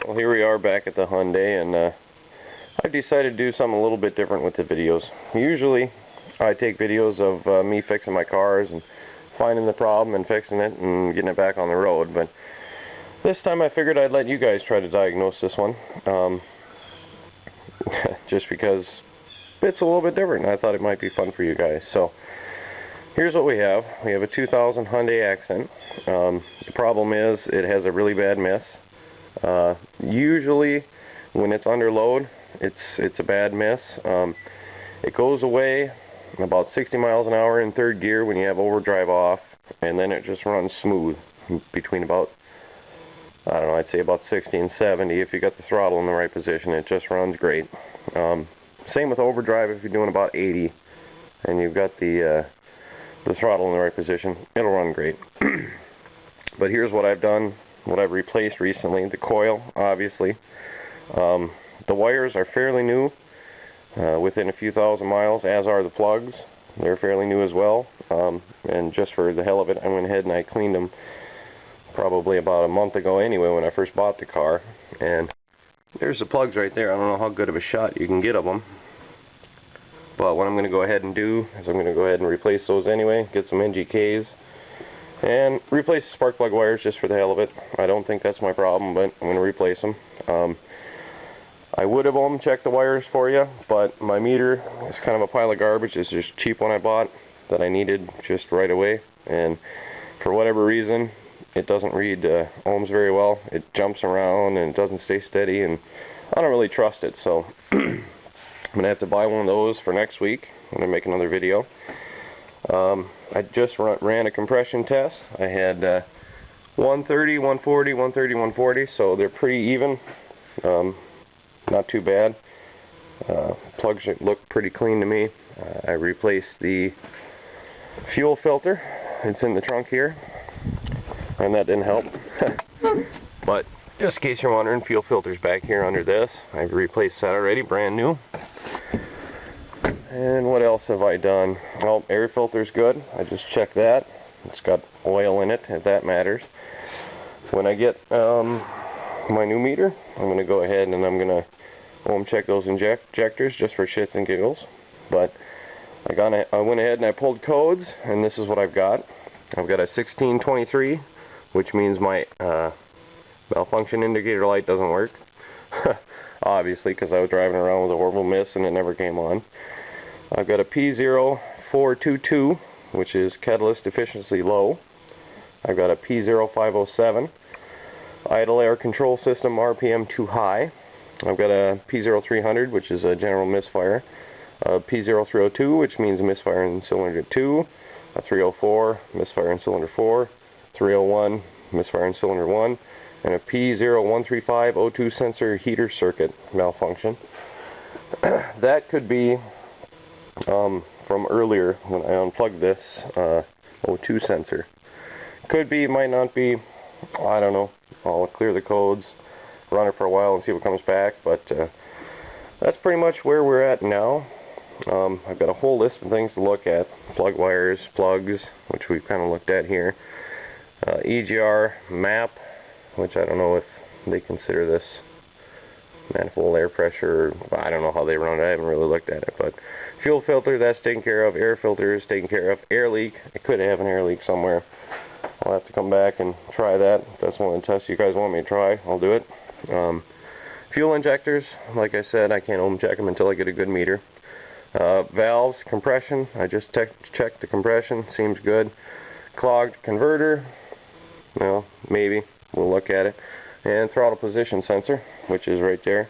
Well, here we are back at the Hyundai, and I've decided to do something a little bit different with the videos. Usually I take videos of me fixing my cars and finding the problem and fixing it and getting it back on the road, but this time I figured I'd let you guys try to diagnose this one, just because it's a little bit different and I thought it might be fun for you guys. So here's what we have. We have a 2000 Hyundai Accent. The problem is it has a really bad miss. Usually when it's under load, it's a bad miss. It goes away about 60 miles an hour in third gear when you have overdrive off, and then it just runs smooth between about, I don't know, I'd say about 60 and 70. If you got the throttle in the right position, it just runs great. Same with overdrive. If you're doing about 80 and you've got the throttle in the right position, it'll run great. But here's what I've done, what I've replaced recently. The coil, obviously. The wires are fairly new, within a few thousand miles, as are the plugs. They're fairly new as well. And just for the hell of it, I went ahead and I cleaned them probably about a month ago anyway, when I first bought the car. And there's the plugs right there. I don't know how good of a shot you can get of them, but what I'm going to go ahead and do is I'm going to go ahead and replace those anyway, get some NGKs and replace the spark plug wires just for the hell of it. I don't think that's my problem, but I'm going to replace them. I would have checked the wires for you, but my meter is kind of a pile of garbage. It's just a cheap one I bought that I needed just right away, and for whatever reason it doesn't read ohms very well. It jumps around and it doesn't stay steady, and I don't really trust it, so I'm gonna have to buy one of those for next week when I make another video. I just ran a compression test. I had 130, 140, 130, 140, so they're pretty even. Not too bad. Plugs look pretty clean to me. I replaced the fuel filter. It's in the trunk here, and that didn't help. But just in case you're wondering, fuel filter's back here under this. I've replaced that already, brand new. And what else have I done? Well, air filter's good. I just checked that. It's got oil in it, if that matters. When I get my new meter, I'm going to go ahead and I'm going to check those injectors just for shits and giggles. But I went ahead and I pulled codes, and this is what I've got. I've got a 1623, which means my malfunction indicator light doesn't work. Obviously, because I was driving around with a horrible miss and it never came on. I've got a P0422, which is catalyst efficiency low. I've got a P0507, idle air control system RPM too high. I've got a P0300, which is a general misfire. A P0302, which means misfire in cylinder 2. A 304, misfire in cylinder 4. 301, misfire in cylinder 1. And a P0135 O2 sensor heater circuit malfunction. That could be from earlier when I unplugged this O2 sensor. Could be, might not be, I don't know. I'll clear the codes, run it for a while and see what comes back, but that's pretty much where we're at now. I've got a whole list of things to look at. Plug wires, plugs, which we've kind of looked at here. EGR, map, which I don't know if they consider this manifold air pressure. I don't know how they run it. I haven't really looked at it. But fuel filter, that's taken care of. Air filter is taken care of. Air leak, I could have an air leak somewhere. I'll have to come back and try that. If that's one of the tests you guys want me to try, I'll do it. Fuel injectors, like I said, I can't ohm check them until I get a good meter. Valves, compression, I just checked the compression, seems good. Clogged converter, well, maybe, we'll look at it. And throttle position sensor, which is right there.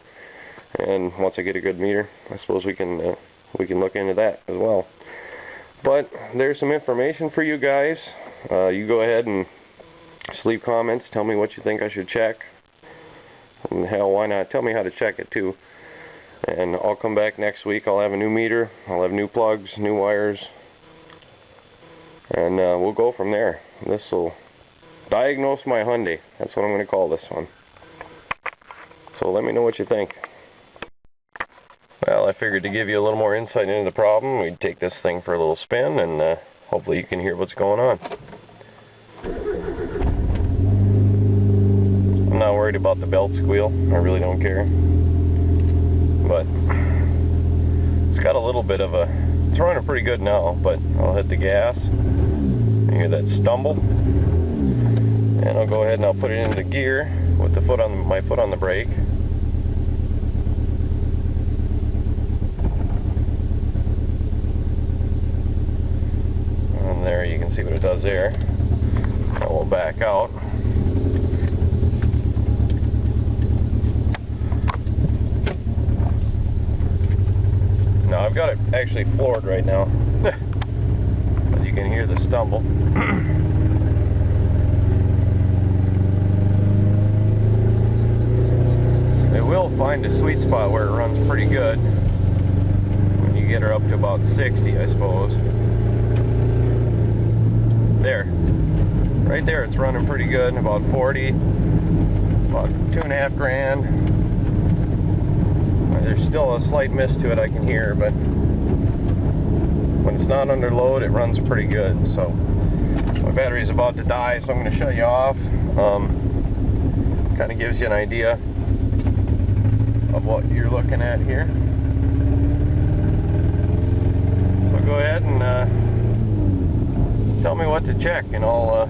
And once I get a good meter, I suppose we can look into that as well. But there's some information for you guys. You go ahead and just leave comments, tell me what you think I should check. And hell, why not? Tell me how to check it too. And I'll come back next week. I'll have a new meter, I'll have new plugs, new wires, and we'll go from there. This will diagnose my Hyundai. That's what I'm going to call this one. So let me know what you think. Well, I figured to give you a little more insight into the problem, we'd take this thing for a little spin, and hopefully you can hear what's going on. I'm I'm not worried about the belt squeal. I really don't care. But it's got a little bit of a, it's running pretty good now, but I'll hit the gas. You hear that stumble. And I'll go ahead and I'll put it into gear with the foot on my foot on the brake. And there you can see what it does there. Now we'll back out. Now I've got it actually floored right now. But you can hear the stumble. It will find a sweet spot where it runs pretty good. When you get her up to about 60, I suppose. There. Right there it's running pretty good, about 40, about $2.5 grand. There's still a slight miss to it I can hear, but when it's not under load it runs pretty good. So my battery's about to die, so I'm going to shut you off. Kind of gives you an idea of what you're looking at here. So go ahead and tell me what to check, and I'll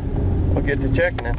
get to checking it.